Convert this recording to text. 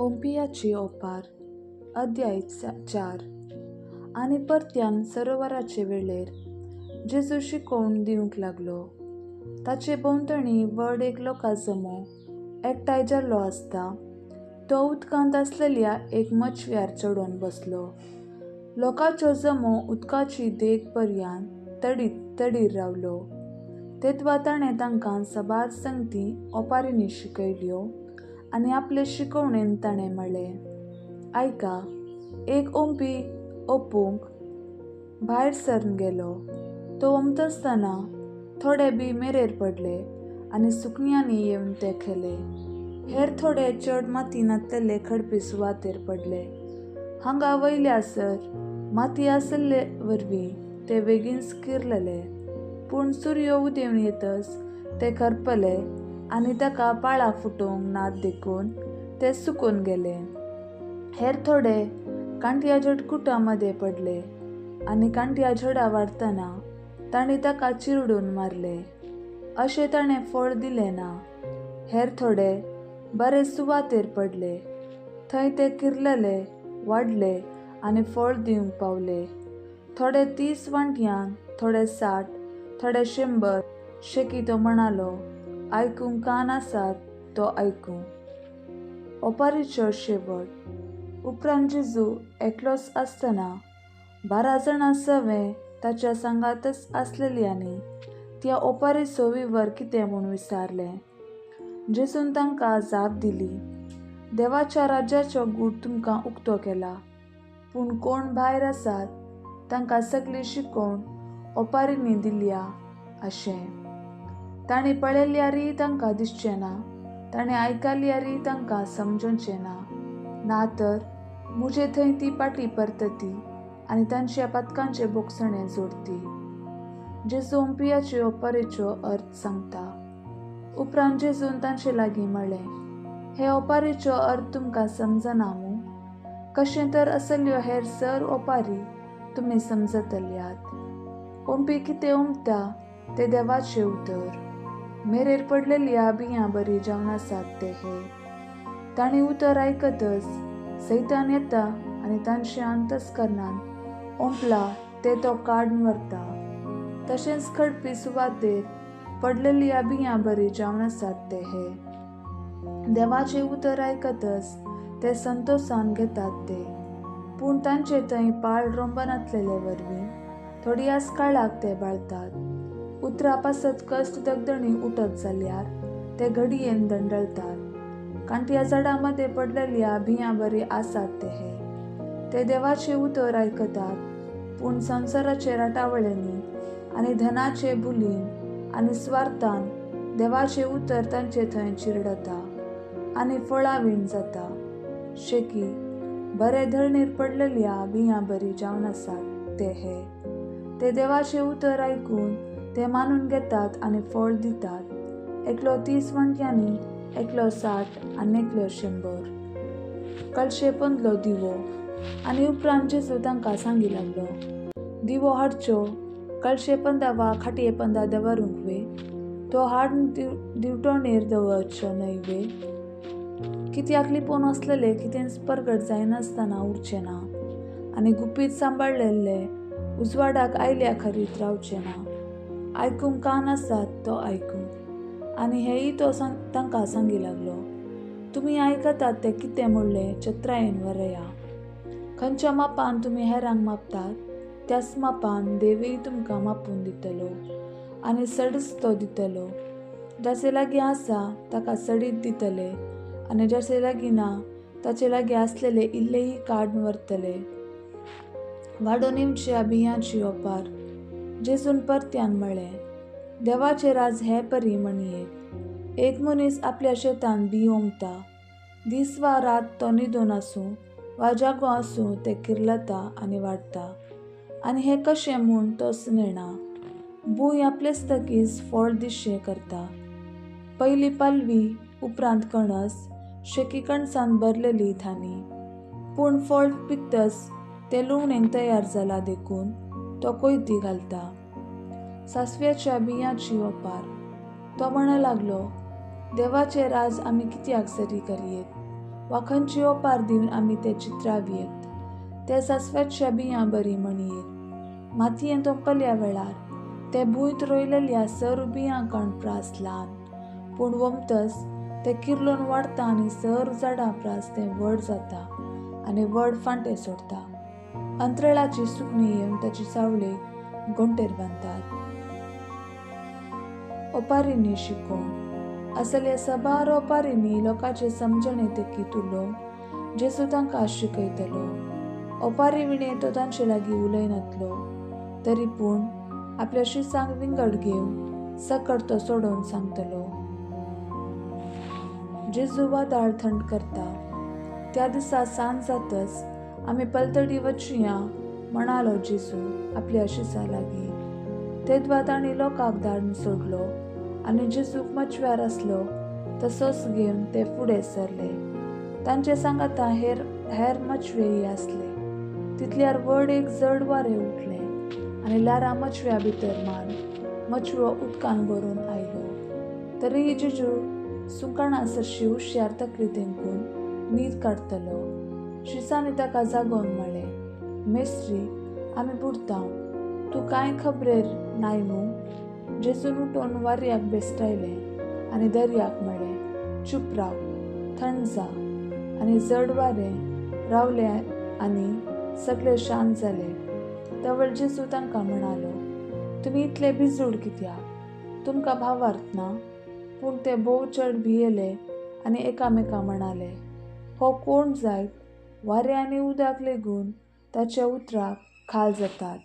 ओंपियाची ओपार अध्याय 4. आनी परत्यान सरोवराचे वेळेर जेजू शिकोवन दिवंक लागलो. ताचे भोंवतणी व्हड एक लोका जमो एकठांय जाल्लो आसता. तो उदकांत आसलेल्या एक मच्छव्यार चडोवन बसलो. लोकांचो जमो उदकाची देग पर्यान तडीर रावलो. तेदवा ताणें तांकां साबार संगती ओपारींनी शिकयल्यो आनी आपले शिकवणेन ताणें म्हणलें, आयका, एक ओंपी ओपूंक भायर सरून गेलो. तो ओंपतासतना थोडे बी मेरेर पडले आनी सुकण्यांनी येवन ते खेले. हेर थोडे चड माती नातलेले खडपी सुवातेर पडले. हांगा वयल्यासर माती आसले वरवीं ते बेगीन किरलेले, पूण सूर्य उदेवन येतच ते करपले आनी ताका पाळां फुटोवंक नात देखून ते सुकून गेले. हेर थोडे कांट्या झडकुटां मदें पडले आनी कांट्या झडां वाडटना तांणी ताका चिरडून मारले. अशें ताणें फळ दिलें ना. हेर थोडे बरे सुवातेर पडले. थंय ते किरलेले, वाडले आनी फळ दिवंक पावले. थोडे 30 वांट्यान, थोडे 60, थोडे 100. शेकी तो म्हणालो, आयकूंक कान आसात तो आयकूं. ओपारीचो शेवट. उपरांत जेजू एकलोच आसतना 12 जाणां सवे ताच्या सांगातच आसलेल्यांनी त्या ओपारीचो विवर कितें म्हूण विचारलें. जेजून तांकां जाप दिली, देवाच्या राज्याचो गूड तुमकां उक्तो केला, पूण कोण भायर आसात तांकां सगळी शिकवण ओपारींनी दिल्या अशें. तांणी पळयल्यारय तांकां दिसचें ना, ताणें आयकल्यारय तांकां समजचें ना, ना तर मुझे थंय ती पाटी परतती आनी तांच्या पातकांचे बोगसणे जोडती. जेजू ओंपियाचे ओपारेचो अर्थ सांगता. उपरांत जेजून तांचे लागीं म्हणलें, हे ओपारीचो अर्थ तुमकां समजना मूं? कशें तर असल्यो हेर सर ओपारी तुमी समजतल्यात. ओंपी कितें ओंपता तें देवाचें उतर. मेरेर पडलेल्या बियां बरी जावन आसात ते हे. तांणी उतर आयकतच सैतान येता आनी तांचे अंतस्करणान ओंपला ते तो काडून व्हरता. तशेंच खडपी सुवातेर पडलेल्या बियां बरी जावन आसात ते हे. देवाचे उतर आयकतच ते संतोषान घेतात ते, पूण तांचे थंय पाळ रोंबनातलेले वरवीं थोडी आसकाळाक ते बाळतात. उतरां पासत कश्ट दगदणी उठत जाल्यार ते घडयेन दंडळतात. कांट्या झाडां मदें पडलेल्या बियां बरी आसात ते हे. ते देवाचे उतर आयकतात, पूण संवसाराचे राटावळेंनी आनी धनाचे भुलीन आनी स्वार्थान देवाचे उतर तांचे थंय चिरडता आनी फळावीण जाता. शेकी बरे धरणीर पडलेल्या बियां बरी जावन आसात ते हे. ते देवाचे उतर आयकून ते मानून घेतात आनी फळ दितात. एकलो 30 वांट्यांनी, एकलो 60 आनी एकलो 100. कळशेपंदलो दिवो. आनी उपरांत जेजू तांकां सांगी लागलो, दिवो हाडचो कळशेपंदा वा खाटयेपंदा दवरूंक वे. तो हाडून दिवटणेर दवरचो न्हय वे. कित्याक लिपोवन आसलेले कितेंच परगट जायनासतना उरचें ना आनी गुपीत सांबाळलेले उजवाडाक आयल्या खरीत रावचें ना. आयकूंक कान आसात तो आयकूं. आनी हेय तो तांकां सांगी लागलो, तुमी आयकतात ते कितें म्हणलें चत्रायेन वरया. खंयच्या मापान तुमी हेरांक मापतात त्याच मापान देवय तुमकां मापून दितलो आनी सडच तो दितलो. जाचे लागीं आसा ताका सडीत दितले आनी जाचे लागीं ना ताचे लागीं आसलेले इल्लेय काडून व्हरतले. वाडून येवच्या बियांची ओपार. जेजून परत्यान म्हणलें, देवाचें राज हे परी म्हणयेक. एक मनीस आपल्या शेतान बी ओंपता. दीस वा रात तो न्हिदोन आसूं वा जागो आसूं ते किर्लता आनी वाडटा, आनी हें कशें म्हूण तो नेणा. भूंय आपलेस्तकीच फळ दिश्चें करता. पयली पालवी, उपरांत कणस, शेकी कणसांन भरलेली धानी. पूण फळ पिकतच ते लुवणेक तयार जाला देखून तो कोयती घालता. सासव्याच्या बियांची ओपार. तो म्हणू लागलो, देवाचें राज आमी कित्याक सरी करयेत? वा खंयची ओपार दिवन आमी ते चित्रावियेत. ते सासव्याच्या बियां बरी म्हणयेत. मातयेंत ओंपल्या वेळार ते भुंयत रोयलेल्या सर बियां काण प्रास ल्हान, पूण वमतस ते किर्लोन वाडटा आनी सर झाडां प्रास ते व्हड जाता आनी व्हड फांटे सोडटा. अंतरेळाची सुकणीं येवन ताची सावळेक घोंटेर बांदतात. ओपारींनी शिकोवन असले सबार ओपारींनी लोकांचे समजणे तेकीत उलोवंक जेजू तांकां शिकयतलो. ओपारी विणे तो तांचे लागीं उलयनातलो, तरी पूण आपल्या शिसांक विंगड घेवन सकट तो सोडोवन सांगतलो. जेजू वादाळ थंड करता. त्या दिसा सांज जातच आमी पलतडी वचुया म्हणालो जेजू आपल्या शिसां लागीं. तेदवा तांणी लोकांक धाडून सोडलो आनी जेजूक मचव्यार आसलो तसोच घेवन ते फुडें सरले. तांचे सांगाता हेर मचवेय आसले. तितल्यार व्हड एक जड वारें उठलें आनी ल्हारां मचव्या भितर मारून मचवो उदकान भरून आयलो. तरीय जेजू सुकाणा सरशी हुशार तकली तेंकून न्हीद काडटलो. शिसांनी ताका जागोवन म्हळें, मेस्त्री, आमी बुडतांव, तूं कांय खबरेर नाय मूं? जेजून उठोन वाऱ्याक बेस्टायलें आनी दर्याक म्हळें, चूप राव, थंड जा. आनी जड वारें रावलें आनी सगळें शांत जालें. तवळ जेजू तांकां म्हणालो, तुमी इतले भिजूड कित्याक? तुमकां भावार्थ ना? पूण ते भोव चड भियेले आनी एकामेकां म्हणाले, हो कोण जायत? वारें आनी उदक लेगून ताच्या उतराक खाल जातात.